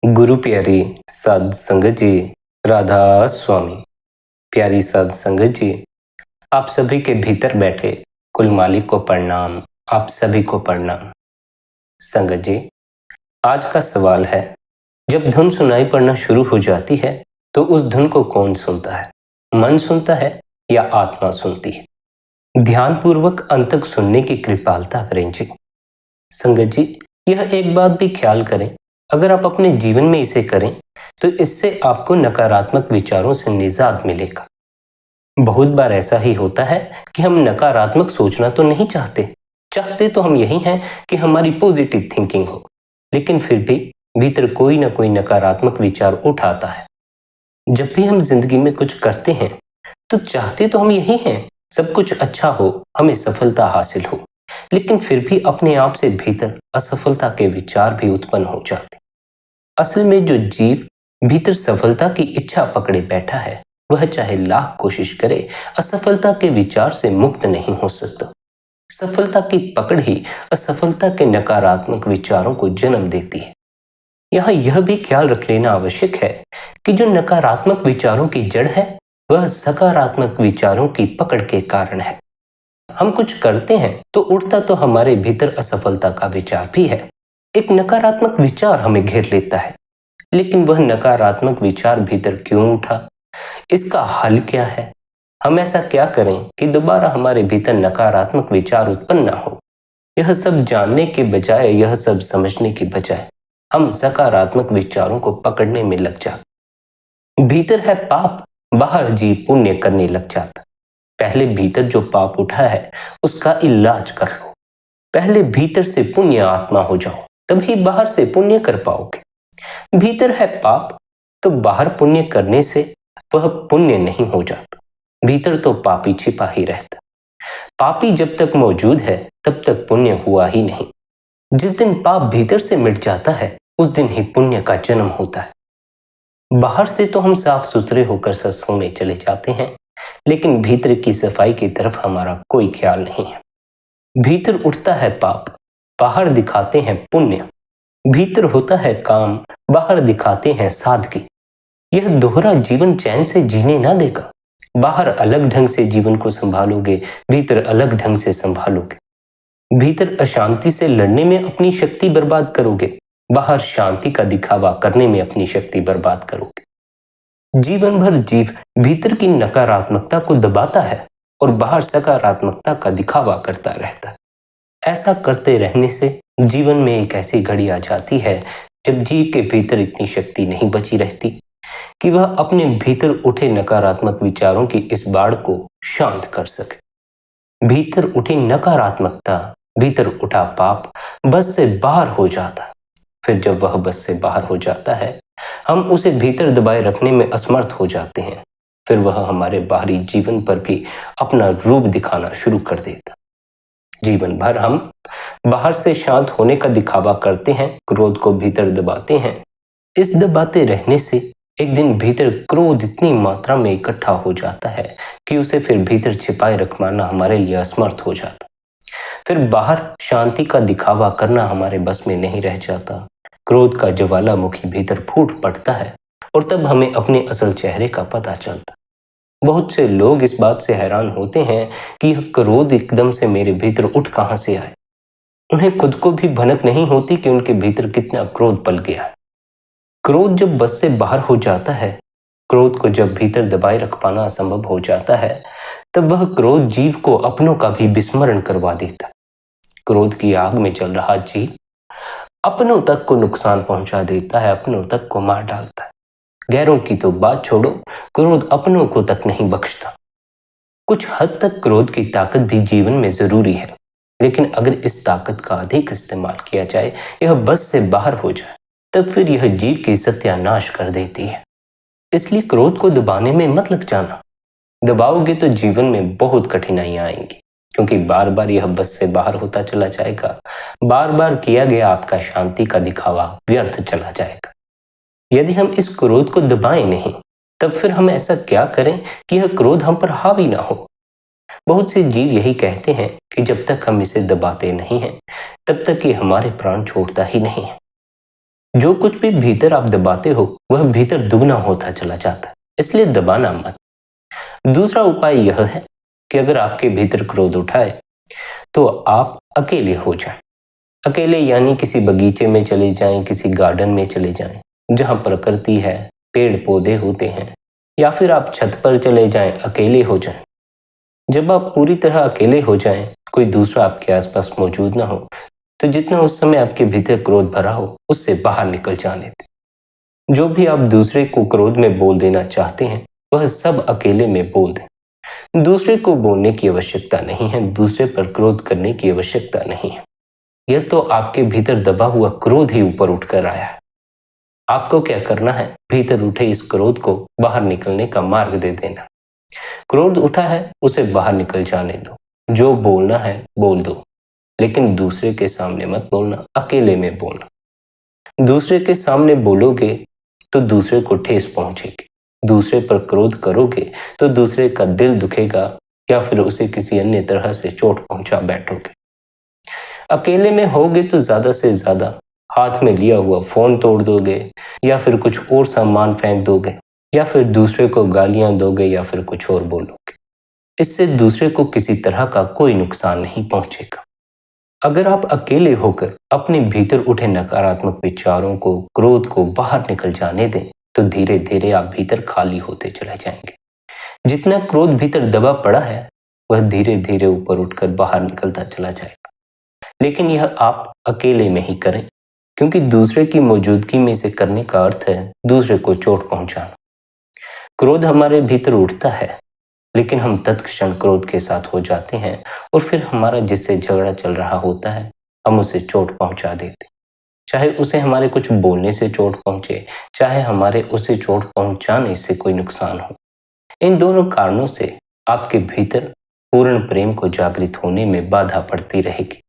गुरु प्यारी साध संगत जी, राधा स्वामी। प्यारी साध संगत जी, आप सभी के भीतर बैठे कुल मालिक को प्रणाम। आप सभी को प्रणाम। संगत जी, आज का सवाल है, जब धुन सुनाई पड़ना शुरू हो जाती है तो उस धुन को कौन सुनता है? मन सुनता है या आत्मा सुनती है? ध्यान पूर्वक अंत तक सुनने की कृपालता करें जी। संगत जी, यह एक बात भी ख्याल करें, अगर आप अपने जीवन में इसे करें तो इससे आपको नकारात्मक विचारों से निजात मिलेगा। बहुत बार ऐसा ही होता है कि हम नकारात्मक सोचना तो नहीं चाहते, चाहते तो हम यही हैं कि हमारी पॉजिटिव थिंकिंग हो, लेकिन फिर भी भीतर कोई ना कोई नकारात्मक विचार उठ आता है। जब भी हम जिंदगी में कुछ करते हैं तो चाहते तो हम यही हैं, सब कुछ अच्छा हो, हमें सफलता हासिल हो, लेकिन फिर भी अपने आप से भीतर असफलता के विचार भी उत्पन्न हो जाते। असल में जो जीव भीतर सफलता की इच्छा पकड़े बैठा है, वह चाहे लाख कोशिश करे, असफलता के विचार से मुक्त नहीं हो सकता। सफलता की पकड़ ही असफलता के नकारात्मक विचारों को जन्म देती है। यहाँ यह भी ख्याल रख लेना आवश्यक है कि जो नकारात्मक विचारों की जड़ है, वह सकारात्मक विचारों की पकड़ के कारण है। हम कुछ करते हैं तो उठता तो हमारे भीतर असफलता का विचार भी है। एक नकारात्मक विचार हमें घेर लेता है, लेकिन वह नकारात्मक विचार भीतर क्यों उठा, इसका हल क्या है? हम ऐसा क्या करें कि दोबारा हमारे भीतर नकारात्मक विचार उत्पन्न ना हो? यह सब जानने के बजाय, यह सब समझने के बजाय हम सकारात्मक विचारों को पकड़ने में लग जाते। भीतर है पाप, बाहर जीव पुण्य करने लग जाता। पहले भीतर जो पाप उठा है उसका इलाज कर लो। पहले भीतर से पुण्य आत्मा हो जाओ, तभी बाहर से पुण्य कर पाओगे। भीतर है पाप तो बाहर पुण्य करने से वह पुण्य नहीं हो जाता। भीतर तो पापी छिपा ही रहता। पापी जब तक मौजूद है तब तक पुण्य हुआ ही नहीं। जिस दिन पाप भीतर से मिट जाता है, उस दिन ही पुण्य का जन्म होता है। बाहर से तो हम साफ सुथरे होकर सत्संग में चले जाते हैं, लेकिन भीतर की सफाई की तरफ हमारा कोई ख्याल नहीं है। भीतर उठता है पाप, बाहर दिखाते हैं पुण्य। भीतर होता है काम, बाहर दिखाते हैं सादगी। यह दोहरा जीवन चैन से जीने ना देगा। बाहर अलग ढंग से जीवन को संभालोगे, भीतर अलग ढंग से संभालोगे। भीतर अशांति से लड़ने में अपनी शक्ति बर्बाद करोगे, बाहर शांति का दिखावा करने में अपनी शक्ति बर्बाद करोगे। जीवन भर जीव भीतर की नकारात्मकता को दबाता है और बाहर सकारात्मकता का दिखावा करता रहता है। ऐसा करते रहने से जीवन में एक ऐसी घड़ी आ जाती है जब जीव के भीतर इतनी शक्ति नहीं बची रहती कि वह अपने भीतर उठे नकारात्मक विचारों की इस बाढ़ को शांत कर सके। भीतर उठी नकारात्मकता, भीतर उठा पाप बस से बाहर हो जाता है। फिर जब वह बस से बाहर हो जाता है, हम उसे भीतर दबाए रखने में असमर्थ हो जाते हैं। फिर वह हमारे बाहरी जीवन पर भी अपना रूप दिखाना शुरू कर देता। जीवन भर हम बाहर से शांत होने का दिखावा करते हैं, क्रोध को भीतर दबाते हैं। इस दबाते रहने से एक दिन भीतर क्रोध इतनी मात्रा में इकट्ठा हो जाता है कि उसे फिर भीतर छिपाए रख पाना हमारे लिए असमर्थ हो जाता। फिर बाहर शांति का दिखावा करना हमारे बस में नहीं रह जाता। क्रोध का ज्वालामुखी भीतर फूट पड़ता है और तब हमें अपने असल चेहरे का पता चलता। बहुत से लोग इस बात से हैरान होते हैं कि यह क्रोध एकदम से मेरे भीतर उठ कहां से आए। उन्हें खुद को भी भनक नहीं होती कि उनके भीतर कितना क्रोध पल गया है। क्रोध जब बस से बाहर हो जाता है, क्रोध को जब भीतर दबाए रख पाना असंभव हो जाता है, तब वह क्रोध जीव को अपनों का भी विस्मरण करवा देता है। क्रोध की आग में जल रहा जीव अपनों तक को नुकसान पहुंचा देता है, अपनों तक को मार डालता है। गैरों की तो बात छोड़ो, क्रोध अपनों को तक नहीं बख्शता। कुछ हद तक क्रोध की ताकत भी जीवन में जरूरी है, लेकिन अगर इस ताकत का अधिक इस्तेमाल किया जाए, यह बस से बाहर हो जाए, तब फिर यह जीव की सत्यानाश कर देती है। इसलिए क्रोध को दबाने में मत लग जाना। दबाओगे तो जीवन में बहुत कठिनाइयां आएंगी, क्योंकि बार बार यह बस से बाहर होता चला जाएगा। बार बार किया गया आपका शांति का दिखावा व्यर्थ चला जाएगा। यदि हम इस क्रोध को दबाएं नहीं, तब फिर हम ऐसा क्या करें कि यह क्रोध हम पर हावी ना हो। बहुत से जीव यही कहते हैं कि जब तक हम इसे दबाते नहीं हैं, तब तक ये हमारे प्राण छोड़ता ही नहीं है। जो कुछ भी भीतर आप दबाते हो वह भीतर दुगना होता चला जाता है, इसलिए दबाना मत। दूसरा उपाय यह है कि अगर आपके भीतर क्रोध उठाए तो आप अकेले हो जाएं। अकेले यानी किसी बगीचे में चले जाएं, किसी गार्डन में चले जाएं जहां प्रकृति है, पेड़ पौधे होते हैं, या फिर आप छत पर चले जाएं, अकेले हो जाएं। जब आप पूरी तरह अकेले हो जाएं, कोई दूसरा आपके आसपास मौजूद ना हो, तो जितना उस समय आपके भीतर क्रोध भरा हो उससे बाहर निकल जाने दें। जो भी आप दूसरे को क्रोध में बोल देना चाहते हैं वह सब अकेले में बोल दें। दूसरे को बोलने की आवश्यकता नहीं है, दूसरे पर क्रोध करने की आवश्यकता नहीं है। यह तो आपके भीतर दबा हुआ क्रोध ही ऊपर उठकर आया है। आपको क्या करना है? भीतर उठे इस क्रोध को बाहर निकलने का मार्ग दे देना। क्रोध उठा है, उसे बाहर निकल जाने दो। जो बोलना है बोल दो, लेकिन दूसरे के सामने मत बोलना, अकेले में बोलना। दूसरे के सामने बोलोगे तो दूसरे को ठेस पहुंचेगी। दूसरे पर क्रोध करोगे तो दूसरे का दिल दुखेगा, या फिर उसे किसी अन्य तरह से चोट पहुंचा बैठोगे। अकेले में होगे तो ज्यादा से ज्यादा हाथ में लिया हुआ फोन तोड़ दोगे, या फिर कुछ और सामान फेंक दोगे, या फिर दूसरे को गालियां दोगे, या फिर कुछ और बोलोगे। इससे दूसरे को किसी तरह का कोई नुकसान नहीं पहुंचेगा। अगर आप अकेले होकर अपने भीतर उठे नकारात्मक विचारों को, क्रोध को बाहर निकल जाने दें, तो धीरे धीरे आप भीतर खाली होते चले जाएंगे। जितना क्रोध भीतर दबा पड़ा है वह धीरे धीरे ऊपर उठकर बाहर निकलता चला जाएगा। लेकिन यह आप अकेले में ही करें, क्योंकि दूसरे की मौजूदगी में इसे करने का अर्थ है दूसरे को चोट पहुंचाना। क्रोध हमारे भीतर उठता है, लेकिन हम तत्क्षण क्रोध के साथ हो जाते हैं और फिर हमारा जिससे झगड़ा चल रहा होता है हम उसे चोट पहुंचा देते। चाहे उसे हमारे कुछ बोलने से चोट पहुंचे, चाहे हमारे उसे चोट पहुंचाने से कोई नुकसान हो। इन दोनों कारणों से आपके भीतर पूर्ण प्रेम को जागृत होने में बाधा पड़ती रहेगी।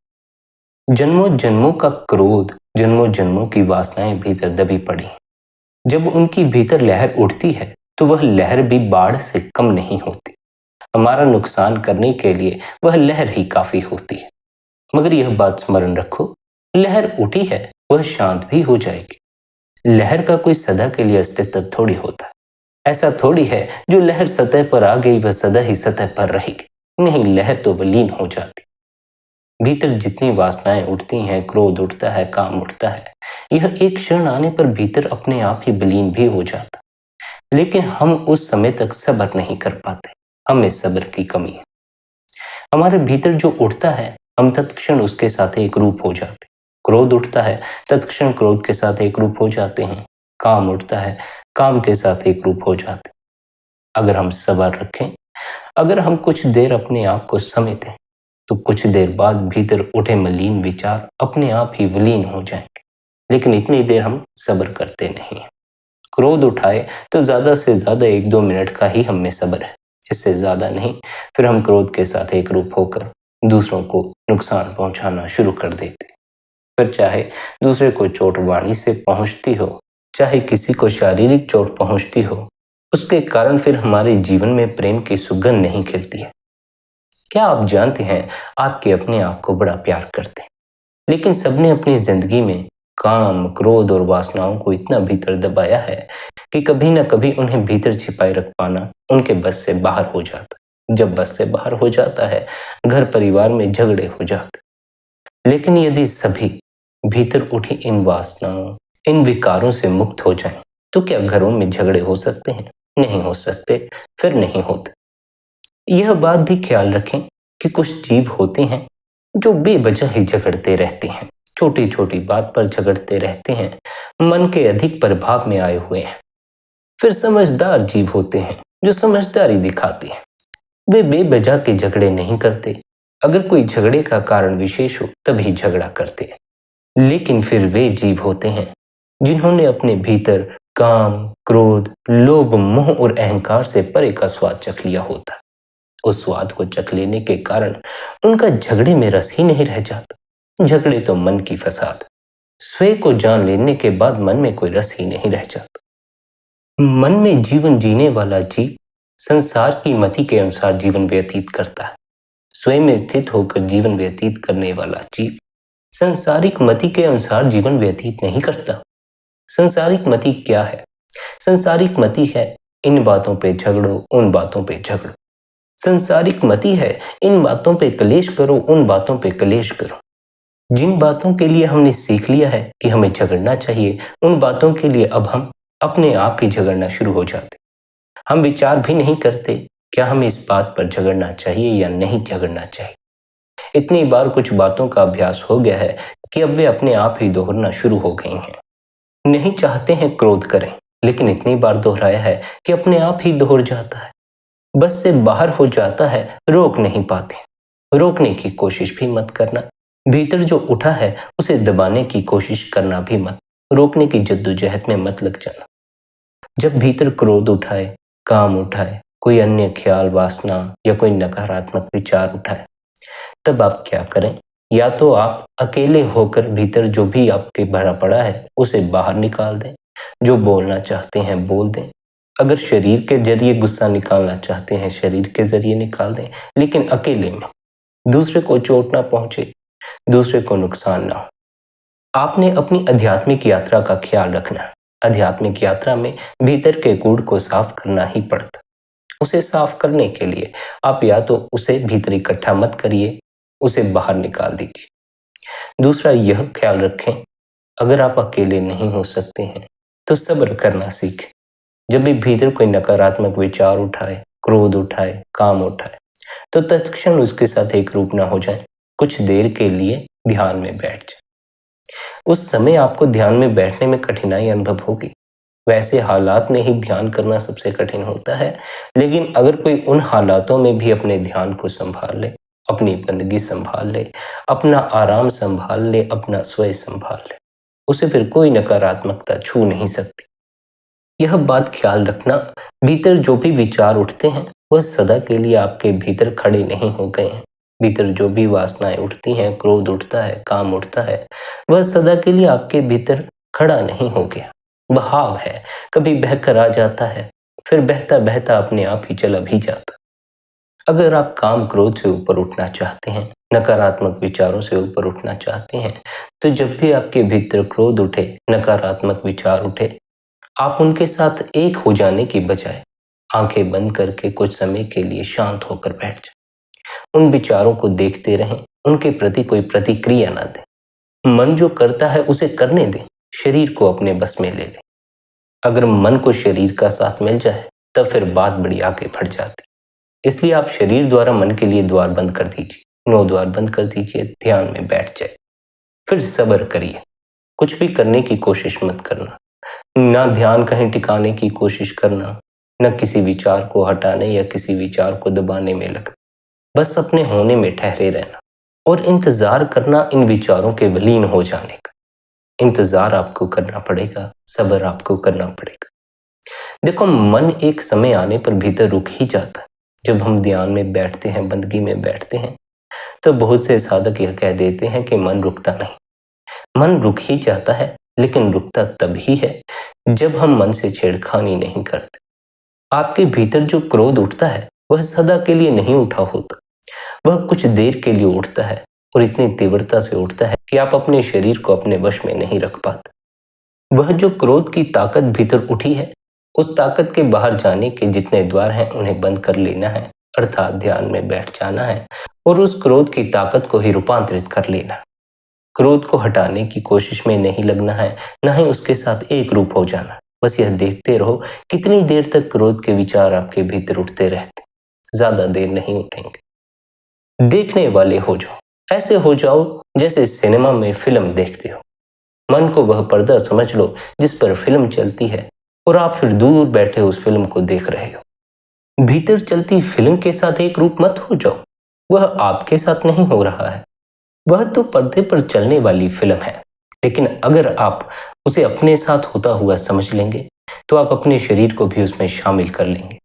जन्मों जन्मों का क्रोध, जन्मों जन्मों की वासनाएं भीतर दबी पड़ी। जब उनकी भीतर लहर उठती है तो वह लहर भी बाढ़ से कम नहीं होती। हमारा नुकसान करने के लिए वह लहर ही काफी होती है। मगर यह बात स्मरण रखो, लहर उठी है वह शांत भी हो जाएगी। लहर का कोई सदा के लिए अस्तित्व थोड़ी होता है। ऐसा थोड़ी है जो लहर सतह पर आ गई वह सदा ही सतह पर रहेगी। नहीं, लहर तो विलीन हो जाती। भीतर जितनी वासनाएं उठती हैं, क्रोध उठता है, काम उठता है, यह एक क्षण आने पर भीतर अपने आप ही विलीन भी हो जाता। लेकिन हम उस समय तक सब्र नहीं कर पाते। हमें सब्र की कमी है। हमारे भीतर जो उठता है हम तत्क्षण उसके साथ एक रूप हो जाते। क्रोध उठता है, तत्क्षण क्रोध के साथ एक रूप हो जाते हैं। काम उठता है, काम के साथ एक रूप हो जाते। अगर हम सब्र रखें, अगर हम कुछ देर अपने आप को समेटें, तो कुछ देर बाद भीतर उठे मलिन विचार अपने आप ही विलीन हो जाएंगे। लेकिन इतनी देर हम सब्र करते नहीं हैं। क्रोध उठाए तो ज्यादा से ज्यादा 1-2 मिनट का ही हम में सब्र है, इससे ज्यादा नहीं। फिर हम क्रोध के साथ एक रूप होकर दूसरों को नुकसान पहुंचाना शुरू कर देते। फिर चाहे दूसरे को चोट वाणी से पहुंचती हो, चाहे किसी को शारीरिक चोट पहुंचती हो, उसके कारण फिर हमारे जीवन में प्रेम की सुगंध नहीं खिलती है। क्या आप जानते हैं, आपके अपने आप को बड़ा प्यार करते हैं, लेकिन सबने अपनी जिंदगी में काम, क्रोध और वासनाओं को इतना भीतर दबाया है कि कभी न कभी उन्हें भीतर छिपाए रख पाना उनके बस से बाहर हो जाता है। जब बस से बाहर हो जाता है, घर परिवार में झगड़े हो जाते। लेकिन यदि सभी भीतर उठी इन वासनाओं, इन विकारों से मुक्त हो जाएं, तो क्या घरों में झगड़े हो सकते हैं? नहीं हो सकते, फिर नहीं होते। यह बात भी ख्याल रखें कि कुछ जीव होते हैं जो बेवजह ही झगड़ते रहते हैं, छोटी छोटी बात पर झगड़ते रहते हैं, मन के अधिक प्रभाव में आए हुए हैं। फिर समझदार जीव होते हैं जो समझदारी दिखाते हैं। वे बेवजह के झगड़े नहीं करते। अगर कोई झगड़े का कारण विशेष हो तभी झगड़ा करते हैं। लेकिन फिर वे जीव होते हैं जिन्होंने अपने भीतर काम, क्रोध, लोभ, मोह और अहंकार से परे का स्वाद चख लिया होता है। उस स्वाद को चख लेने के कारण उनका झगड़े में रस ही नहीं रह जाता। झगड़े तो मन की फसाद। स्वयं को जान लेने के बाद मन में कोई रस ही नहीं रह जाता। मन में जीवन जीने वाला जीव संसार की मति के अनुसार जीवन व्यतीत करता है। स्वयं में स्थित होकर जीवन व्यतीत करने वाला जीव सांसारिक मति के अनुसार जीवन व्यतीत नहीं करता। संसारिक मति क्या है? संसारिक मति है इन बातों पे झगड़ो, उन बातों पे झगड़ो। संसारिक मति है इन बातों पे कलेश करो, उन बातों पे कलेश करो। जिन बातों के लिए हमने सीख लिया है कि हमें झगड़ना चाहिए, उन बातों के लिए अब हम अपने आप ही झगड़ना शुरू हो जाते। हम विचार भी नहीं करते क्या हमें इस बात पर झगड़ना चाहिए या नहीं झगड़ना चाहिए। इतनी बार कुछ बातों का अभ्यास हो गया है कि अब वे अपने आप ही दोहरना शुरू हो गई हैं। नहीं चाहते हैं क्रोध करें, लेकिन इतनी बार दोहराया है कि अपने आप ही दोहर जाता है, बस से बाहर हो जाता है, रोक नहीं पाते। रोकने की कोशिश भी मत करना। भीतर जो उठा है उसे दबाने की कोशिश करना भी मत। रोकने की जद्दोजहद में मत लग जाना। जब भीतर क्रोध उठाए, काम उठाए, कोई अन्य ख्याल, वासना या कोई नकारात्मक विचार उठाए, तब आप क्या करें? या तो आप अकेले होकर भीतर जो भी आपके भरा पड़ा है उसे बाहर निकाल दें। जो बोलना चाहते हैं बोल दें। अगर शरीर के जरिए गुस्सा निकालना चाहते हैं, शरीर के जरिए निकाल दें, लेकिन अकेले में। दूसरे को चोट ना पहुंचे, दूसरे को नुकसान ना हो। आपने अपनी आध्यात्मिक यात्रा का ख्याल रखना है। आध्यात्मिक यात्रा में भीतर के कूड़ को साफ करना ही पड़ता। उसे साफ करने के लिए आप या तो उसे भीतर इकट्ठा मत करिए, उसे बाहर निकाल दीजिए। दूसरा यह ख्याल रखें, अगर आप अकेले नहीं हो सकते हैं तो सब्र करना सीखें। जब भी भीतर कोई नकारात्मक विचार उठाए, क्रोध उठाए, काम उठाए, तो तत्क्षण उसके साथ एक रूप ना हो जाए। कुछ देर के लिए ध्यान में बैठ जाए। उस समय आपको ध्यान में बैठने में कठिनाई अनुभव होगी। वैसे हालात में ही ध्यान करना सबसे कठिन होता है, लेकिन अगर कोई उन हालातों में भी अपने ध्यान को संभाल ले, अपनी बंदगी संभाल ले, अपना आराम संभाल ले, अपना स्वयं संभाल ले, उसे फिर कोई नकारात्मकता छू नहीं सकती। यह बात ख्याल रखना, भीतर जो भी विचार उठते हैं वह सदा के लिए आपके भीतर खड़े नहीं हो गए हैं। भीतर जो भी वासनाएं उठती हैं, क्रोध उठता है, काम उठता है, वह सदा के लिए आपके भीतर खड़ा नहीं हो गया। बहाव है, कभी बहकर आ जाता है, फिर बहता बहता अपने आप ही चला भी जाता। अगर आप काम क्रोध से ऊपर उठना चाहते हैं, नकारात्मक विचारों से ऊपर उठना चाहते हैं, तो जब भी आपके भीतर क्रोध उठे, नकारात्मक विचार उठे, आप उनके साथ एक हो जाने की बजाय आंखें बंद करके कुछ समय के लिए शांत होकर बैठ जाएं। उन विचारों को देखते रहें, उनके प्रति कोई प्रतिक्रिया ना दें। मन जो करता है उसे करने दें, शरीर को अपने बस में ले लें। अगर मन को शरीर का साथ मिल जाए तब फिर बात बड़ी आगे बढ़ जाती। इसलिए आप शरीर द्वारा मन के लिए द्वार बंद कर दीजिए, 9 द्वार बंद कर दीजिए, ध्यान में बैठ जाए। फिर सब्र करिए, कुछ भी करने की कोशिश मत करना। ना ध्यान कहीं टिकाने की कोशिश करना, न किसी विचार को हटाने या किसी विचार को दबाने में लगना। बस अपने होने में ठहरे रहना और इंतजार करना इन विचारों के विलीन हो जाने का। इंतजार आपको करना पड़ेगा, सब्र आपको करना पड़ेगा। देखो, मन एक समय आने पर भीतर रुक ही जाता है। जब हम ध्यान में बैठते हैं, बंदगी में बैठते हैं, तो बहुत से साधक यह कह देते हैं कि मन रुकता नहीं। मन रुक ही जाता है, लेकिन रुकता तब ही है जब हम मन से छेड़खानी नहीं करते। आपके भीतर जो क्रोध उठता है वह सदा के लिए नहीं उठा होता, वह कुछ देर के लिए उठता है और इतनी तीव्रता से उठता है कि आप अपने शरीर को अपने वश में नहीं रख पाते। वह जो क्रोध की ताकत भीतर उठी है, उस ताकत के बाहर जाने के जितने द्वार हैं उन्हें बंद कर लेना है, अर्थात ध्यान में बैठ जाना है और उस क्रोध की ताकत को ही रूपांतरित कर लेना है। क्रोध को हटाने की कोशिश में नहीं लगना है, न ही उसके साथ एक रूप हो जाना। बस यह देखते रहो कितनी देर तक क्रोध के विचार आपके भीतर उठते रहते। ज्यादा देर नहीं उठेंगे। देखने वाले हो जाओ, ऐसे हो जाओ जैसे सिनेमा में फिल्म देखते हो। मन को वह पर्दा समझ लो जिस पर फिल्म चलती है और आप फिर दूर बैठे उस फिल्म को देख रहे हो। भीतर चलती फिल्म के साथ एक रूप मत हो जाओ, वह आपके साथ नहीं हो रहा है। वह तो पर्दे पर चलने वाली फिल्म है, लेकिन अगर आप उसे अपने साथ होता हुआ समझ लेंगे तो आप अपने शरीर को भी उसमें शामिल कर लेंगे।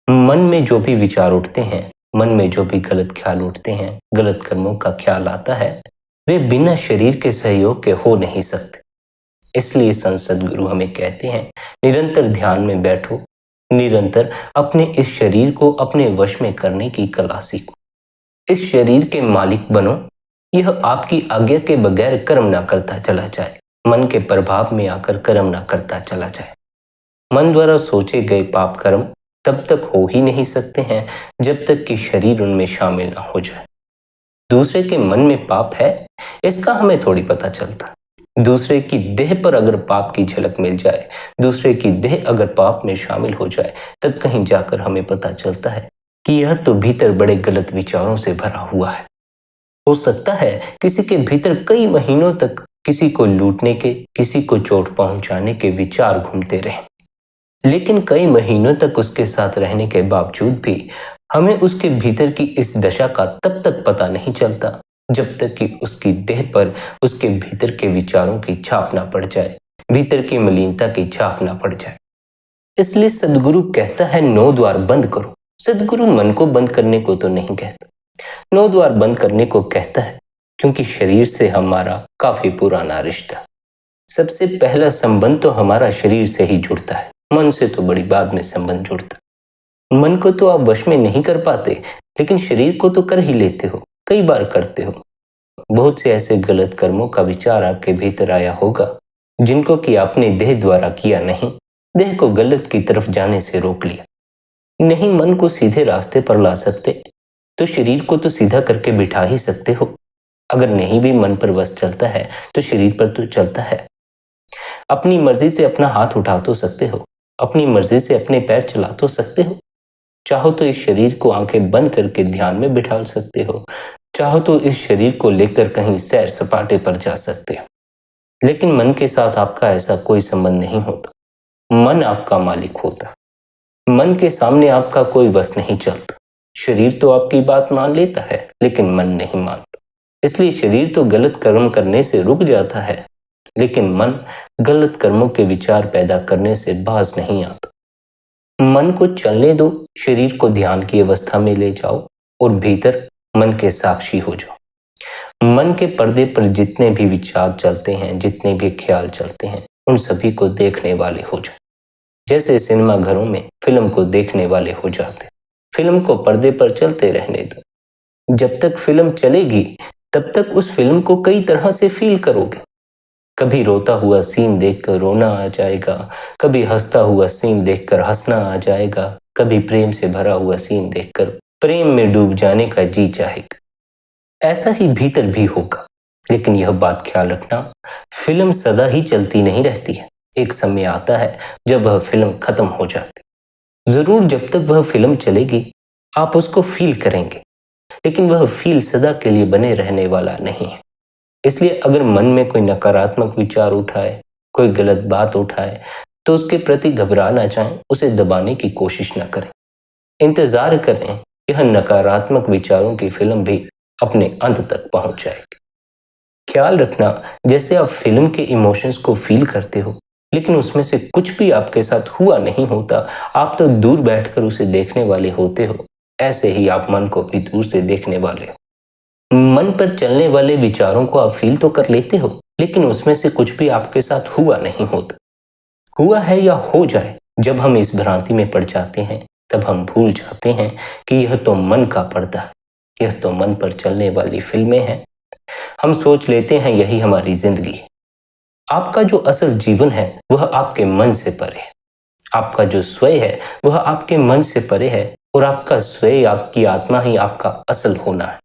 मन में जो भी विचार उठते हैं, मन में जो भी गलत ख्याल उठते हैं, गलत कर्मों का ख्याल आता है, वे बिना शरीर के सहयोग के हो नहीं सकते। इसलिए सद्गुरु हमें कहते हैं, निरंतर ध्यान में बैठो, निरंतर अपने इस शरीर को अपने वश में करने की कला सीखो। इस शरीर के मालिक बनो, यह आपकी आज्ञा के बगैर कर्म ना करता चला जाए। मन के प्रभाव में आकर कर्म ना करता चला जाए। मन द्वारा सोचे गए पाप कर्म तब तक हो ही नहीं सकते हैं जब तक कि शरीर उनमें शामिल ना हो जाए। दूसरे के मन में पाप है इसका हमें थोड़ी पता चलता। दूसरे की देह पर अगर पाप की झलक मिल जाए, दूसरे की देह अगर पाप में शामिल हो जाए, तब कहीं जाकर हमें पता चलता है कि यह तो भीतर बड़े गलत विचारों से भरा हुआ है। हो सकता है किसी के भीतर कई महीनों तक किसी को लूटने के, किसी को चोट पहुंचाने के विचार घूमते रहे, लेकिन कई महीनों तक उसके साथ रहने के बावजूद भी हमें उसके भीतर की इस दशा का तब तक पता नहीं चलता जब तक कि उसकी देह पर उसके भीतर के विचारों की छाप ना पड़ जाए, भीतर की मलिनता की छाप ना पड़ जाए। इसलिए सदगुरु कहता है 9 द्वार बंद करो। सदगुरु मन को बंद करने को तो नहीं कहता, 9 द्वार बंद करने को कहता है, क्योंकि शरीर से हमारा काफी पुराना रिश्ता। सबसे पहला संबंध तो हमारा शरीर से ही जुड़ता है, मन से तो बड़ी बाद में संबंध जुड़ता। मन को तो आप वश में नहीं कर पाते, लेकिन शरीर को तो कर ही लेते हो, कई बार करते हो। बहुत से ऐसे गलत कर्मों का विचार आपके भीतर आया होगा जिनको कि आपने देह द्वारा किया नहीं, देह को गलत की तरफ जाने से रोक लिया। नहीं मन को सीधे रास्ते पर ला सकते तो शरीर को तो सीधा करके बिठा ही सकते हो। अगर नहीं भी मन पर वश चलता है तो शरीर पर तो चलता है। अपनी मर्जी से अपना हाथ उठा तो सकते हो, अपनी मर्जी से अपने पैर चला तो सकते हो। चाहो तो इस शरीर को आंखें बंद करके ध्यान में बिठा सकते हो, चाहो तो इस शरीर को लेकर कहीं सैर सपाटे पर जा सकते हो। लेकिन मन के साथ आपका ऐसा कोई संबंध नहीं होता। मन आपका मालिक होता। मन के सामने आपका कोई बस नहीं चलता। शरीर तो आपकी बात मान लेता है, लेकिन मन नहीं मानता। इसलिए शरीर तो गलत कर्म करने से रुक जाता है, लेकिन मन गलत कर्मों के विचार पैदा करने से बाज नहीं आता। मन को चलने दो, शरीर को ध्यान की अवस्था में ले जाओ और भीतर मन के साक्षी हो जाओ। मन के पर्दे पर जितने भी विचार चलते हैं, जितने भी ख्याल चलते हैं, उन सभी को देखने वाले हो जाओ। जैसे सिनेमा घरों में फिल्म को देखने वाले हो जाते। फिल्म को पर्दे पर चलते रहने दो। जब तक फिल्म चलेगी तब तक उस फिल्म को कई तरह से फील करोगे। कभी रोता हुआ सीन देखकर रोना आ जाएगा, कभी हंसता हुआ सीन देखकर हंसना आ जाएगा, कभी प्रेम से भरा हुआ सीन देखकर प्रेम में डूब जाने का जी चाहेगा। ऐसा ही भीतर भी होगा। लेकिन यह बात ख्याल रखना, फिल्म सदा ही चलती नहीं रहती है। एक समय आता है जब वह फिल्म खत्म हो जाती। जरूर जब तक वह फिल्म चलेगी आप उसको फील करेंगे, लेकिन वह फील सदा के लिए बने रहने वाला नहीं है। इसलिए अगर मन में कोई नकारात्मक विचार उठाए, कोई गलत बात उठाए, तो उसके प्रति घबरा ना जाएं, उसे दबाने की कोशिश ना करें। इंतजार करें, यह नकारात्मक विचारों की फिल्म भी अपने अंत तक पहुंच जाएगी। ख्याल रखना, जैसे आप फिल्म के इमोशंस को फील करते हो, लेकिन उसमें से कुछ भी आपके साथ हुआ नहीं होता, आप तो दूर बैठकर उसे देखने वाले होते हो, ऐसे ही आप मन को भी दूर से देखने वाले हो। मन पर चलने वाले विचारों को आप फील तो कर लेते हो, लेकिन उसमें से कुछ भी आपके साथ हुआ नहीं होता। हुआ है या हो जाए, जब हम इस भ्रांति में पड़ जाते हैं तब हम भूल जाते हैं कि यह तो मन का पर्दा है, यह तो मन पर चलने वाली फिल्में हैं। हम सोच लेते हैं यही हमारी जिंदगी है। आपका जो असल जीवन है वह आपके मन से परे है। आपका जो स्वयं है वह आपके मन से परे है, और आपका स्वयं, आपकी आत्मा ही आपका असल होना है।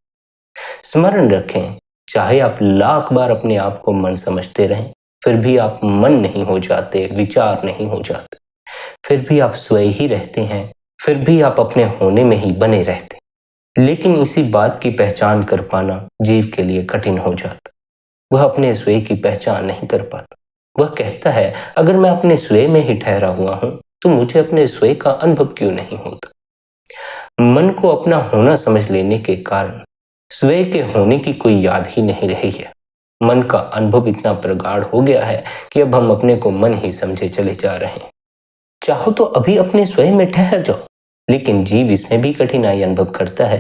स्मरण रखें, चाहे आप लाख बार अपने आप को मन समझते रहें, फिर भी आप मन नहीं हो जाते, विचार नहीं हो जाते। फिर भी आप स्वयं ही रहते हैं, फिर भी आप अपने होने में ही बने रहते। लेकिन इसी बात की पहचान कर पाना जीव के लिए कठिन हो जाता। वह अपने स्वयं की पहचान नहीं कर पाता। वह कहता है, अगर मैं अपने स्वयं में ही ठहरा हुआ हूं तो मुझे अपने स्वयं का अनुभव क्यों नहीं होता। मन को अपना होना समझ लेने के कारण स्वयं के होने की कोई याद ही नहीं रही है। मन का अनुभव इतना प्रगाढ़ हो गया है कि अब हम अपने को मन ही समझे चले जा रहे हैं। चाहो तो अभी अपने स्वयं में ठहर जाओ, लेकिन जीव इसमें भी कठिनाई अनुभव करता है,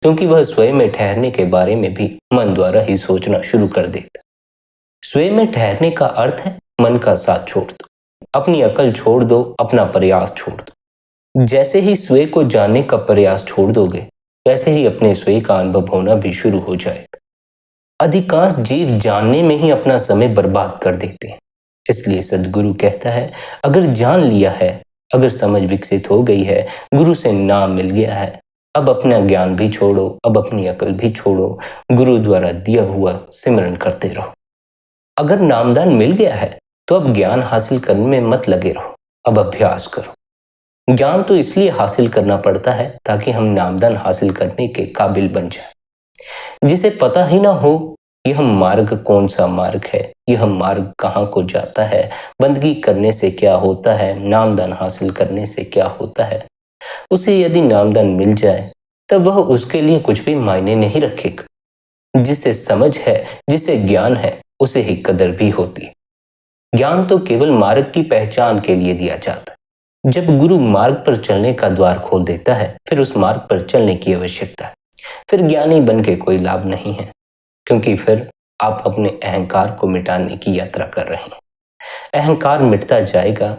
क्योंकि वह स्वयं में ठहरने के बारे में भी मन द्वारा ही सोचना शुरू कर देता। स्वयं में ठहरने का अर्थ है मन का साथ छोड़ दो, अपनी अकल छोड़ दो, अपना प्रयास छोड़ दो। जैसे ही स्वयं को जानने का प्रयास छोड़ दोगे, वैसे ही अपने स्वयं का अनुभव होना भी शुरू हो जाएगा। अधिकांश जीव जानने में ही अपना समय बर्बाद कर देते हैं। इसलिए सद्गुरु कहता है, अगर जान लिया है, अगर समझ विकसित हो गई है, गुरु से नाम मिल गया है, अब अपना ज्ञान भी छोड़ो, अब अपनी अकल भी छोड़ो, गुरु द्वारा दिया हुआ सिमरन करते रहो। अगर नामदान मिल गया है तो अब ज्ञान हासिल करने में मत लगे रहो, अब अभ्यास करो। ज्ञान तो इसलिए हासिल करना पड़ता है ताकि हम नामदान हासिल करने के काबिल बन जाए। जिसे पता ही ना हो यह मार्ग कौन सा मार्ग है, यह मार्ग कहाँ को जाता है, बंदगी करने से क्या होता है, नामदान हासिल करने से क्या होता है, उसे यदि नामदान मिल जाए तब वह उसके लिए कुछ भी मायने नहीं रखेगा। जिसे समझ है, जिसे ज्ञान है, उसे ही कदर भी होती। ज्ञान तो केवल मार्ग की पहचान के लिए दिया जाता है। जब गुरु मार्ग पर चलने का द्वार खोल देता है, फिर उस मार्ग पर चलने की आवश्यकता है। फिर ज्ञानी बन के कोई लाभ नहीं है, क्योंकि फिर आप अपने अहंकार को मिटाने की यात्रा कर रहे हैं। अहंकार मिटता जाएगा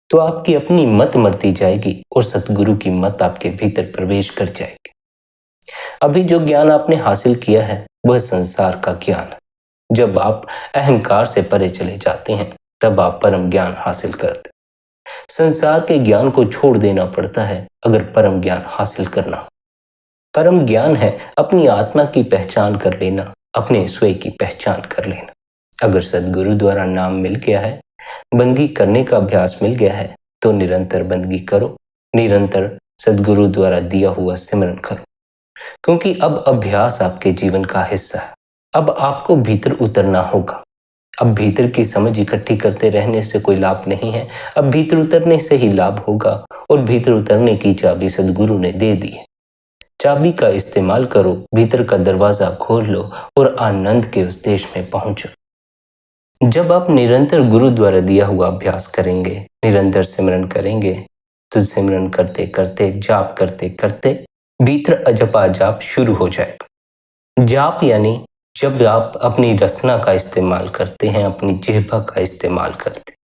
तो आपकी अपनी मत मरती जाएगी और सतगुरु की मत आपके भीतर प्रवेश कर जाएगी। अभी जो ज्ञान आपने हासिल किया है वह संसार का ज्ञान है। जब आप अहंकार से परे चले जाते हैं तब आप परम ज्ञान हासिल करते। संसार के ज्ञान को छोड़ देना पड़ता है अगर परम ज्ञान हासिल करना हो। परम ज्ञान है अपनी आत्मा की पहचान कर लेना, अपने स्वयं की पहचान कर लेना। अगर सद्गुरु द्वारा नाम मिल गया है, बंदगी करने का अभ्यास मिल गया है, तो निरंतर बंदगी करो, निरंतर सद्गुरु द्वारा दिया हुआ सिमरन करो, क्योंकि अब अभ्यास आपके जीवन का हिस्सा है। अब आपको भीतर उतरना होगा। अब भीतर की समझ इकट्ठी करते रहने से कोई लाभ नहीं है, अब भीतर उतरने से ही लाभ होगा। और भीतर उतरने की चाबी सद्गुरु ने दे दी है। चाबी का इस्तेमाल करो, भीतर का दरवाजा खोल लो और आनंद के उस देश में पहुंचो। जब आप निरंतर गुरु द्वारा दिया हुआ अभ्यास करेंगे, निरंतर सिमरन करेंगे, तो सिमरन करते करते, जाप करते करते भीतर अजपा जाप शुरू हो जाएगा। जाप यानी जब आप अपनी रसना का इस्तेमाल करते हैं, अपनी जिह्वा का इस्तेमाल करते हैं।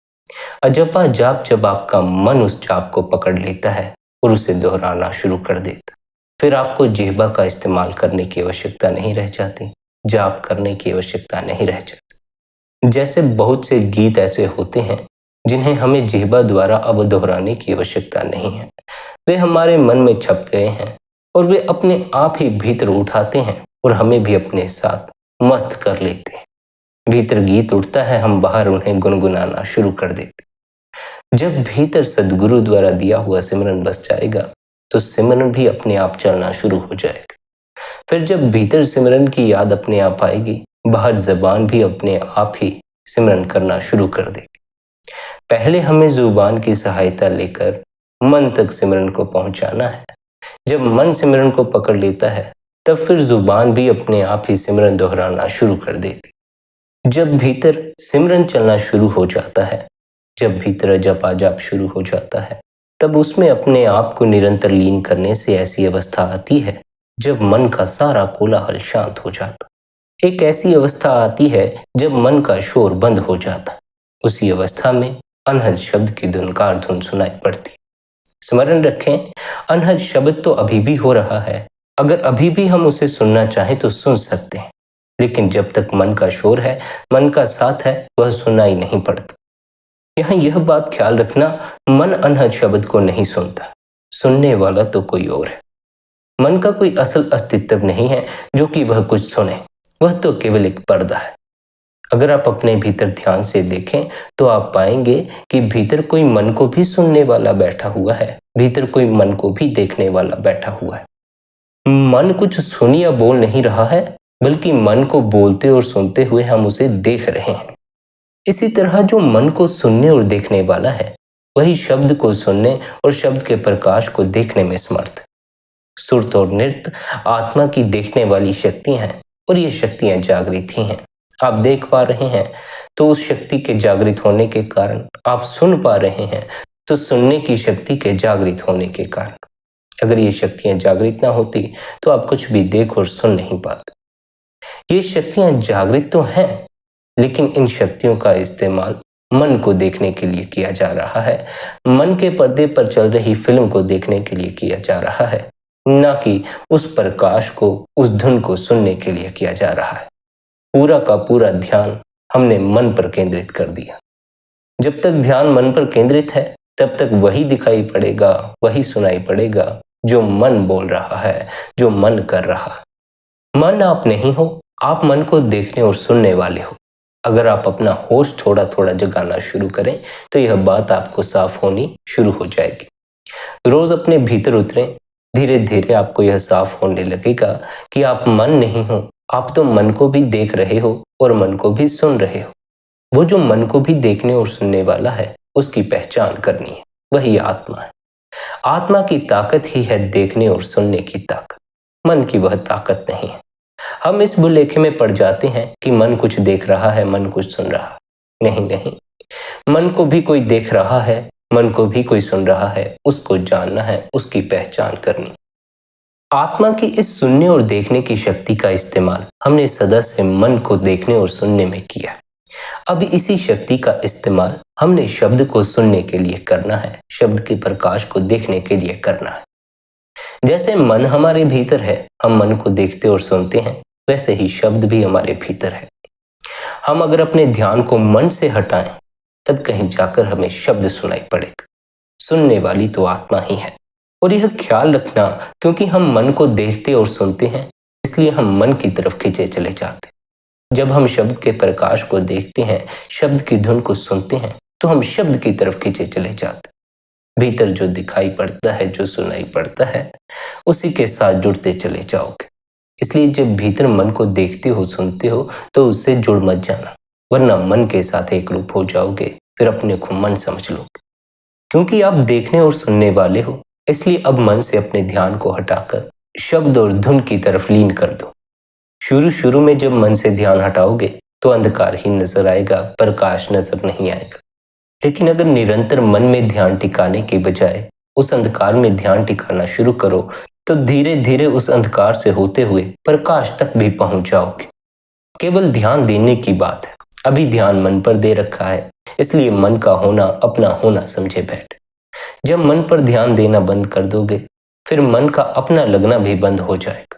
अजपा जाप जब आपका मन उस जाप को पकड़ लेता है और उसे दोहराना शुरू कर देता, फिर आपको जिह्वा का इस्तेमाल करने की आवश्यकता नहीं रह जाती, जाप करने की आवश्यकता नहीं रह जाती। जैसे बहुत से गीत ऐसे होते हैं जिन्हें हमें जिह्वा द्वारा अब दोहराने की आवश्यकता नहीं है, वे हमारे मन में छप गए हैं और वे अपने आप ही भीतर उठाते हैं और हमें भी अपने साथ मस्त कर लेते हैं। भीतर गीत उठता है, हम बाहर उन्हें गुनगुनाना शुरू कर देते। जब भीतर सद्गुरु द्वारा दिया हुआ सिमरन बस जाएगा तो सिमरन भी अपने आप चलना शुरू हो जाएगा। फिर जब भीतर सिमरन की याद अपने आप आएगी, बाहर जबान भी अपने आप ही सिमरन करना शुरू कर देगी। पहले हमें जुबान की सहायता लेकर मन तक सिमरन को पहुंचाना है। जब मन सिमरन को पकड़ लेता है तब फिर जुबान भी अपने आप ही सिमरन दोहराना शुरू कर देती। जब भीतर सिमरन चलना शुरू हो जाता है, जब भीतर जपा जाप शुरू हो जाता है, तब उसमें अपने आप को निरंतर लीन करने से ऐसी अवस्था आती है जब मन का सारा कोलाहल शांत हो जाता। एक ऐसी अवस्था आती है जब मन का शोर बंद हो जाता। उसी अवस्था में अनहद शब्द की धुनकार धुन सुनाई पड़ती। स्मरण रखें, अनहद शब्द तो अभी भी हो रहा है। अगर अभी भी हम उसे सुनना चाहें तो सुन सकते हैं, लेकिन जब तक मन का शोर है, मन का साथ है, वह सुनाई नहीं पड़ता। यहाँ यह बात ख्याल रखना, मन अनहद शब्द को नहीं सुनता, सुनने वाला तो कोई और है। मन का कोई असल अस्तित्व नहीं है जो कि वह कुछ सुने, वह तो केवल एक पर्दा है। अगर आप अपने भीतर ध्यान से देखें तो आप पाएंगे कि भीतर कोई मन को भी सुनने वाला बैठा हुआ है, भीतर कोई मन को भी देखने वाला बैठा हुआ है। मन कुछ सुन या बोल नहीं रहा है, बल्कि मन को बोलते और सुनते हुए हम उसे देख रहे हैं। इसी तरह जो मन को सुनने और देखने वाला है, वही शब्द को सुनने और शब्द के प्रकाश को देखने में समर्थ है। सुरत और नृत्य आत्मा की देखने वाली शक्तियां हैं और ये शक्तियां जागृत ही हैं। आप देख पा रहे हैं तो उस शक्ति के जागृत होने के कारण, आप सुन पा रहे हैं तो सुनने की शक्ति के जागृत होने के कारण। अगर ये शक्तियां जागृत ना होती तो आप कुछ भी देख और सुन नहीं पाते। ये शक्तियां जागृत तो हैं, लेकिन इन शक्तियों का इस्तेमाल मन को देखने के लिए किया जा रहा है, मन के पर्दे पर चल रही फिल्म को देखने के लिए किया जा रहा है, ना कि उस प्रकाश को, उस धुन को सुनने के लिए किया जा रहा है। पूरा का पूरा ध्यान हमने मन पर केंद्रित कर दिया। जब तक ध्यान मन पर केंद्रित है तब तक वही दिखाई पड़ेगा, वही सुनाई पड़ेगा जो मन बोल रहा है, जो मन कर रहा है। मन आप नहीं हो, आप मन को देखने और सुनने वाले हो। अगर आप अपना होश थोड़ा थोड़ा जगाना शुरू करें तो यह बात आपको साफ होनी शुरू हो जाएगी। रोज अपने भीतर उतरें, धीरे धीरे आपको यह साफ होने लगेगा कि आप मन नहीं हो, आप तो मन को भी देख रहे हो और मन को भी सुन रहे हो। वो जो मन को भी देखने और सुनने वाला है उसकी पहचान करनी है, वही आत्मा है। आत्मा की ताकत ही है देखने और सुनने की ताकत, मन की वह ताकत नहीं है। हम इस भुलेखे में पड़ जाते हैं कि मन कुछ देख रहा है, मन कुछ सुन रहा है। नहीं नहीं, मन को भी कोई देख रहा है, मन को भी कोई सुन रहा है। उसको जानना है, उसकी पहचान करनी। आत्मा की इस सुनने और देखने की शक्ति का इस्तेमाल हमने सदा से मन को देखने और सुनने में किया। अब इसी शक्ति का इस्तेमाल हमने शब्द को सुनने के लिए करना है, शब्द के प्रकाश को देखने के लिए करना है। जैसे मन हमारे भीतर है, हम मन को देखते और सुनते हैं, वैसे ही शब्द भी हमारे भीतर है। हम अगर अपने ध्यान को मन से हटाएं तब कहीं जाकर हमें शब्द सुनाई पड़ेगा। सुनने वाली तो आत्मा ही है। और यह ख्याल रखना, क्योंकि हम मन को देखते और सुनते हैं इसलिए हम मन की तरफ खींचे चले जाते। जब हम शब्द के प्रकाश को देखते हैं, शब्द की धुन को सुनते हैं, तो हम शब्द की तरफ खींचे चले जाते। भीतर जो दिखाई पड़ता है, जो सुनाई पड़ता है, उसी के साथ जुड़ते चले जाओगे। इसलिए जब भीतर मन को देखते हो, सुनते हो, तो उससे जुड़ मत जाना, वरना मन के साथ एक रूप हो जाओगे, फिर अपने को मन समझ लोगे। क्योंकि आप देखने और सुनने वाले हो, इसलिए अब मन से अपने ध्यान को हटाकर शब्द और धुन की तरफ लीन कर दो। शुरू शुरू में जब मन से ध्यान हटाओगे तो अंधकार ही नजर आएगा, प्रकाश नजर नहीं आएगा। लेकिन अगर निरंतर मन में ध्यान टिकाने के बजाय उस अंधकार में ध्यान टिकाना शुरू करो तो धीरे धीरे उस अंधकार से होते हुए प्रकाश तक भी पहुंच जाओगे। केवल ध्यान देने की बात है। अभी ध्यान मन पर दे रखा है, इसलिए मन का होना अपना होना समझे बैठे। जब मन पर ध्यान देना बंद कर दोगे फिर मन का अपना लगना भी बंद हो जाएगा।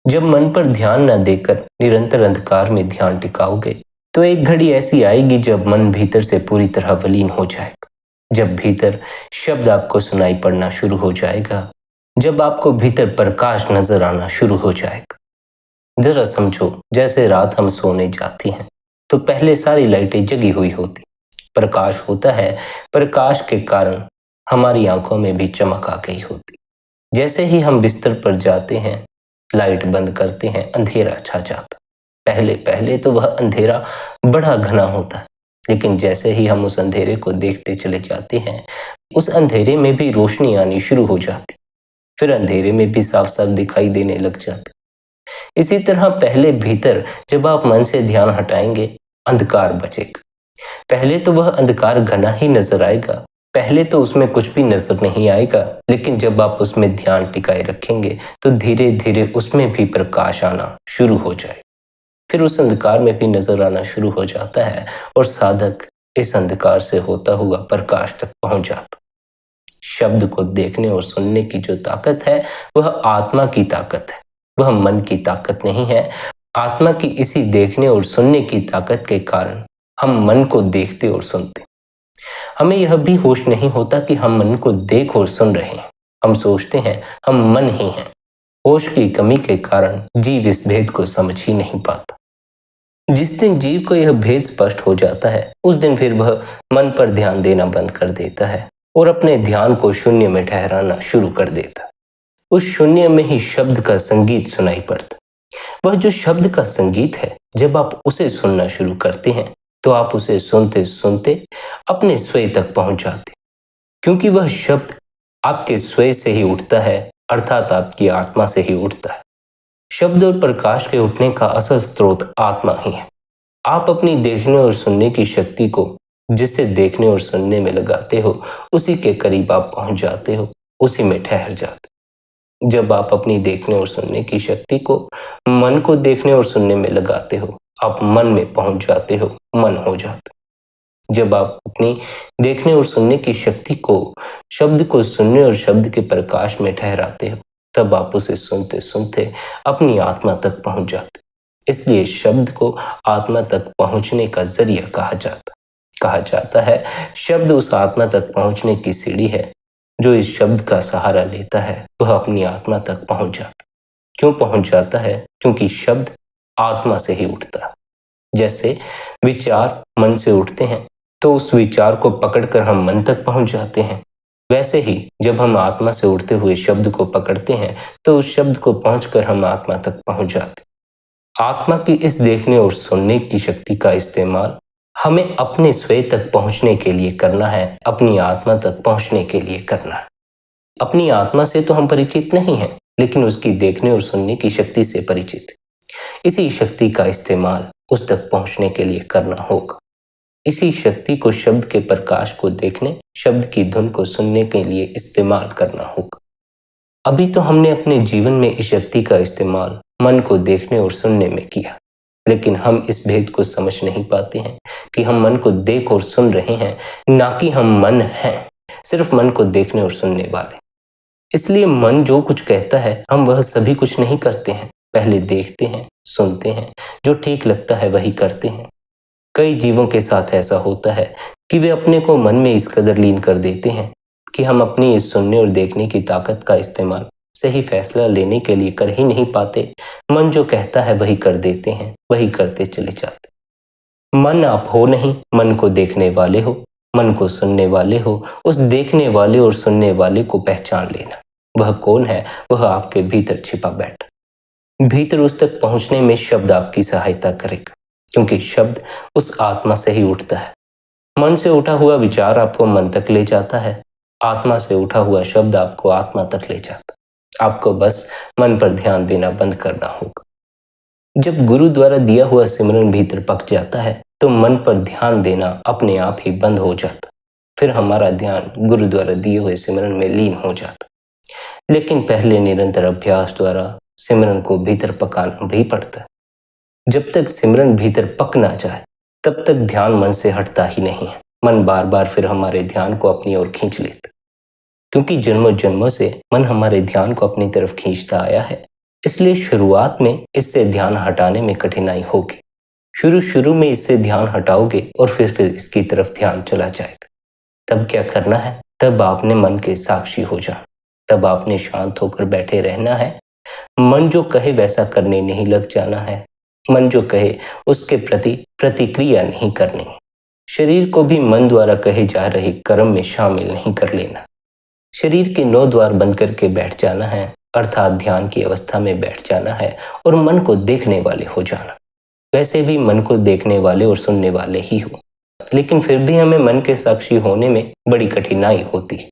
जब मन पर ध्यान न देकर निरंतर अंधकार में ध्यान टिकाओगे तो एक घड़ी ऐसी आएगी जब मन भीतर से पूरी तरह विलीन हो जाएगा। जब भीतर शब्द आपको सुनाई पड़ना शुरू हो जाएगा, जब आपको भीतर प्रकाश नजर आना शुरू हो जाएगा। जरा समझो, जैसे रात हम सोने जाते हैं तो पहले सारी लाइटें जगी हुई होती, प्रकाश होता है, प्रकाश के कारण हमारी आंखों में भी चमक आ गई होती। जैसे ही हम बिस्तर पर जाते हैं, लाइट बंद करते हैं, अंधेरा छा जाता। पहले पहले तो वह अंधेरा बड़ा घना होता है, लेकिन जैसे ही हम उस अंधेरे को देखते चले जाते हैं, उस अंधेरे में भी रोशनी आनी शुरू हो जाती, फिर अंधेरे में भी साफ साफ दिखाई देने लग जाते। इसी तरह पहले भीतर जब आप मन से ध्यान हटाएंगे, अंधकार बचेगा। पहले तो वह अंधकार घना ही नजर आएगा, पहले तो उसमें कुछ भी नजर नहीं आएगा, लेकिन जब आप उसमें ध्यान टिकाए रखेंगे तो धीरे धीरे उसमें भी प्रकाश आना शुरू हो जाए। फिर उस अंधकार में भी नजर आना शुरू हो जाता है और साधक इस अंधकार से होता हुआ प्रकाश तक पहुंच जाता। शब्द को देखने और सुनने की जो ताकत है वह आत्मा की ताकत है, वह मन की ताकत नहीं है। आत्मा की इसी देखने और सुनने की ताकत के कारण हम मन को देखते और सुनते। हमें यह भी होश नहीं होता कि हम मन को देख और सुन रहे हैं। हम सोचते हैं हम मन ही हैं। होश की कमी के कारण जीव इस भेद को समझ ही नहीं पाता। जिस दिन जीव को यह भेद स्पष्ट हो जाता है, उस दिन फिर वह मन पर ध्यान देना बंद कर देता है और अपने ध्यान को शून्य में ठहराना शुरू कर देता। उस शून्य में ही शब्द का संगीत सुनाई पड़ता। वह जो शब्द का संगीत है, जब आप उसे सुनना शुरू करते हैं तो आप उसे सुनते सुनते अपने स्वयं तक पहुंच जाते, क्योंकि वह शब्द आपके स्वयं से ही उठता है, अर्थात आपकी आत्मा से ही उठता है। शब्द और प्रकाश के उठने का असल स्रोत आत्मा ही है। आप अपनी देखने और सुनने की शक्ति को जिसे देखने और सुनने में लगाते हो, उसी के करीब आप पहुंच जाते हो, उसी में ठहर जाते हो। जब आप अपनी देखने और सुनने की शक्ति को मन को देखने और सुनने में लगाते हो, आप मन में पहुंच जाते हो, मन हो जाते हो। जब आप अपनी देखने और सुनने की शक्ति को शब्द को सुनने और शब्द के प्रकाश में ठहराते हो, तब आप उसे सुनते सुनते अपनी आत्मा तक पहुंच जाते हो। इसलिए शब्द को आत्मा तक पहुंचने का जरिया कहा जाता है। शब्द उस आत्मा तक पहुंचने की सीढ़ी है। जो इस शब्द का सहारा लेता है वह अपनी आत्मा तक पहुंच जाता। क्यों पहुंच जाता है? क्योंकि शब्द आत्मा से ही उठता है। जैसे विचार मन से उठते हैं तो उस विचार को पकड़कर हम मन तक पहुंच जाते हैं। वैसे ही जब हम आत्मा से उठते हुए शब्द को पकड़ते हैं तो उस शब्द को पहुंचकर हम आत्मा तक पहुंच जाते हैं। आत्मा की इस देखने और सुनने की शक्ति का इस्तेमाल हमें अपने स्वयं तक पहुंचने के लिए करना है, अपनी आत्मा तक पहुंचने के लिए करना है। अपनी आत्मा से तो हम परिचित नहीं हैं, लेकिन उसकी देखने और सुनने की शक्ति से परिचित। इसी शक्ति का इस्तेमाल उस तक पहुंचने के लिए करना होगा। इसी शक्ति को शब्द के प्रकाश को देखने, शब्द की धुन को सुनने के लिए इस्तेमाल करना होगा। अभी तो हमने अपने जीवन में इस शक्ति का इस्तेमाल मन को देखने और सुनने में किया, लेकिन हम इस भेद को समझ नहीं पाते हैं कि हम मन को देख और सुन रहे हैं, ना कि हम मन हैं, सिर्फ मन को देखने और सुनने वाले। इसलिए मन जो कुछ कहता है हम वह सभी कुछ नहीं करते हैं, पहले देखते हैं, सुनते हैं, जो ठीक लगता है वही करते हैं। कई जीवों के साथ ऐसा होता है कि वे अपने को मन में इस कदर लीन कर देते हैं कि हम अपनी इस सुनने और देखने की ताकत का इस्तेमाल सही फैसला लेने के लिए कर ही नहीं पाते। मन जो कहता है वही कर देते हैं, वही करते चले जाते। मन आप हो नहीं, मन को देखने वाले हो, मन को सुनने वाले हो। उस देखने वाले और सुनने वाले को पहचान लेना। वह कौन है? वह आपके भीतर छिपा बैठा। भीतर उस तक पहुंचने में शब्द आपकी सहायता करेगा, क्योंकि शब्द उस आत्मा से ही उठता है। मन से उठा हुआ विचार आपको मन तक ले जाता है, आत्मा से उठा हुआ शब्द आपको आत्मा तक ले जाता है। आपको बस मन पर ध्यान देना बंद करना होगा। जब गुरु द्वारा दिया हुआ सिमरन भीतर पक जाता है तो मन पर ध्यान देना अपने आप ही बंद हो जाता। फिर हमारा ध्यान गुरु द्वारा दिए हुए सिमरन में लीन हो जाता। लेकिन पहले निरंतर अभ्यास द्वारा सिमरन को भीतर पकाना भी पड़ता है। जब तक सिमरन भीतर पक ना जाए तब तक ध्यान मन से हटता ही नहीं है। मन बार बार फिर हमारे ध्यान को अपनी ओर खींच लेता, क्योंकि जन्मों जन्मों से मन हमारे ध्यान को अपनी तरफ खींचता आया है। इसलिए शुरुआत में इससे ध्यान हटाने में कठिनाई होगी। शुरू में इससे ध्यान हटाओगे और फिर इसकी तरफ ध्यान चला जाएगा। तब क्या करना है? तब आपने मन के साक्षी हो जाना। तब आपने शांत होकर बैठे रहना है। मन जो कहे वैसा करने नहीं लग जाना है। मन जो कहे उसके प्रति प्रतिक्रिया नहीं करनी। शरीर को भी मन द्वारा कहे जा रहे कर्म में शामिल नहीं कर लेना। शरीर के 9 द्वार बंद करके बैठ जाना है, अर्थात ध्यान की अवस्था में बैठ जाना है और मन को देखने वाले हो जाना। वैसे भी मन को देखने वाले और सुनने वाले ही हो, लेकिन फिर भी हमें मन के साक्षी होने में बड़ी कठिनाई होती है।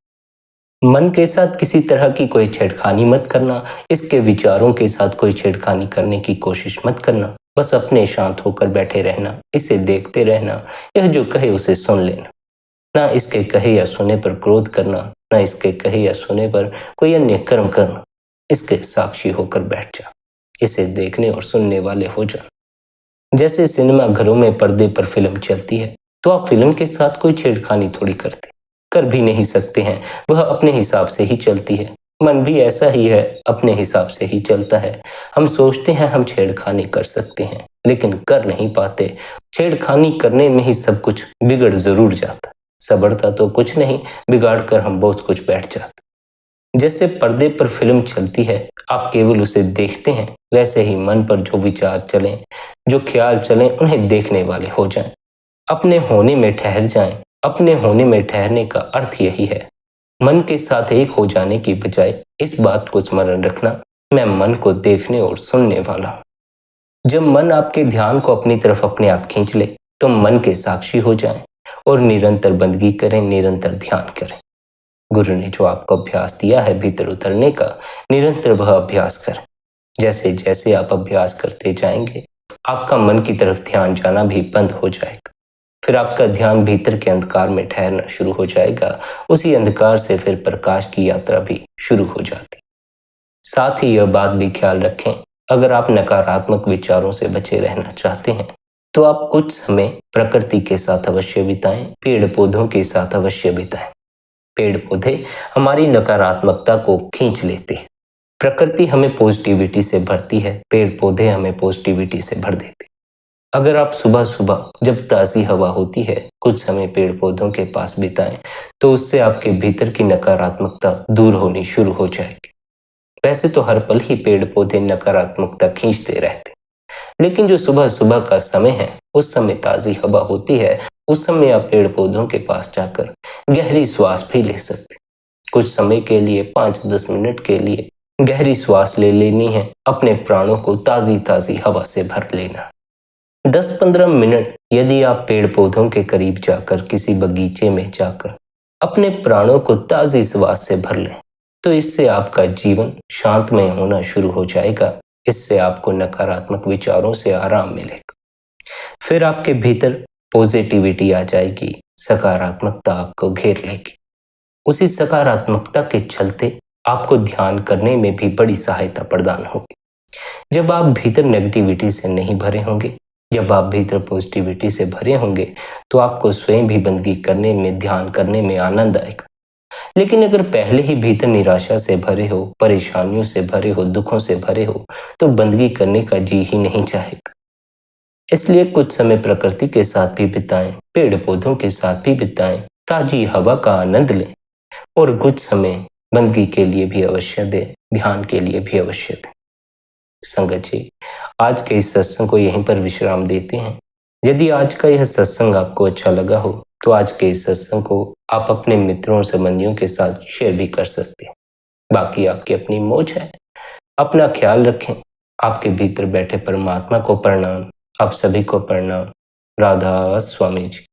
मन के साथ किसी तरह की कोई छेड़खानी मत करना, इसके विचारों के साथ कोई छेड़खानी करने की कोशिश मत करना। बस अपने शांत होकर बैठे रहना, इसे देखते रहना। यह जो कहे उसे सुन लेना। ना इसके कहे या सुने पर क्रोध करना, ना इसके कहे या सुने पर कोई अन्य कर्म करना। इसके साक्षी होकर बैठ जा, इसे देखने और सुनने वाले हो जा। जैसे सिनेमा घरों में पर्दे पर फिल्म चलती है तो आप फिल्म के साथ कोई छेड़खानी थोड़ी करते, कर भी नहीं सकते हैं। वह अपने हिसाब से ही चलती है। मन भी ऐसा ही है, अपने हिसाब से ही चलता है। हम सोचते हैं हम छेड़खानी कर सकते हैं, लेकिन कर नहीं पाते। छेड़खानी करने में ही सब कुछ बिगड़ जरूर जाता। सबड़ता तो कुछ नहीं, बिगाड़ कर हम बहुत कुछ बैठ जाते। जैसे पर्दे पर फिल्म चलती है, आप केवल उसे देखते हैं, वैसे ही मन पर जो विचार चलें, जो ख्याल चलें, उन्हें देखने वाले हो जाएं। अपने होने में ठहर जाएं। अपने होने में ठहरने का अर्थ यही है, मन के साथ एक हो जाने की बजाय इस बात को स्मरण रखना, मैं मन को देखने और सुनने वाला हूं। जब मन आपके ध्यान को अपनी तरफ अपने आप खींच ले तो मन के साक्षी हो जाएं और निरंतर बंदगी करें, निरंतर ध्यान करें। गुरु ने जो आपको अभ्यास दिया है भीतर उतरने का, निरंतर वह अभ्यास करें। जैसे जैसे आप अभ्यास करते जाएंगे आपका मन की तरफ ध्यान जाना भी बंद हो जाएगा। फिर आपका ध्यान भीतर के अंधकार में ठहरना शुरू हो जाएगा। उसी अंधकार से फिर प्रकाश की यात्रा भी शुरू हो जाती। साथ ही यह बात भी ख्याल रखें, अगर आप नकारात्मक विचारों से बचे रहना चाहते हैं तो आप कुछ समय प्रकृति के साथ अवश्य बिताएं, पेड़ पौधों के साथ अवश्य बिताएं। पेड़ पौधे हमारी नकारात्मकता को खींच लेते हैं। प्रकृति हमें पॉजिटिविटी से भरती है, पेड़ पौधे हमें पॉजिटिविटी से भर देते हैं। अगर आप सुबह सुबह जब ताज़ी हवा होती है कुछ समय पेड़ पौधों के पास बिताएं तो उससे आपके भीतर की नकारात्मकता दूर होनी शुरू हो जाएगी। वैसे तो हर पल ही पेड़ पौधे नकारात्मकता खींचते रहते हैं, लेकिन जो सुबह सुबह का समय है उस समय ताज़ी हवा होती है, उस समय आप पेड़ पौधों के पास जाकर गहरी श्वास भी ले सकते हैं। कुछ समय के लिए 5-10 मिनट के लिए गहरी श्वास ले लेनी है, अपने प्राणों को ताज़ी ताज़ी हवा से भर लेना। 10-15 मिनट यदि आप पेड़ पौधों के करीब जाकर किसी बगीचे में जाकर अपने प्राणों को ताज़ी श्वास से भर लें तो इससे आपका जीवन शांतमय होना शुरू हो जाएगा। इससे आपको नकारात्मक विचारों से आराम मिलेगा। फिर आपके भीतर पॉजिटिविटी आ जाएगी, सकारात्मकता आपको घेर लेगी। उसी सकारात्मकता के चलते आपको ध्यान करने में भी बड़ी सहायता प्रदान होगी। जब आप भीतर नेगेटिविटी से नहीं भरे होंगे, जब आप भीतर पॉजिटिविटी से भरे होंगे तो आपको स्वयं भी बंदगी करने में, ध्यान करने में आनंद आएगा। लेकिन अगर पहले ही भीतर निराशा से भरे हो, परेशानियों से भरे हो, दुखों से भरे हो तो बंदगी करने का जी ही नहीं चाहेगा। इसलिए कुछ समय प्रकृति के साथ भी बिताएं, पेड़ पौधों के साथ भी बिताएं, ताजी हवा का आनंद लें और कुछ समय बंदगी के लिए भी अवश्य दें, ध्यान के लिए भी अवश्य दें। संगत जी, आज के इस सत्संग को यहीं पर विश्राम देते हैं। यदि आज का यह सत्संग आपको अच्छा लगा हो तो आज के इस सत्संग को आप अपने मित्रों संबंधियों के साथ शेयर भी कर सकते हैं। बाकी आपकी अपनी मौज है। अपना ख्याल रखें। आपके भीतर बैठे परमात्मा को प्रणाम। आप सभी को प्रणाम। राधा स्वामी जी।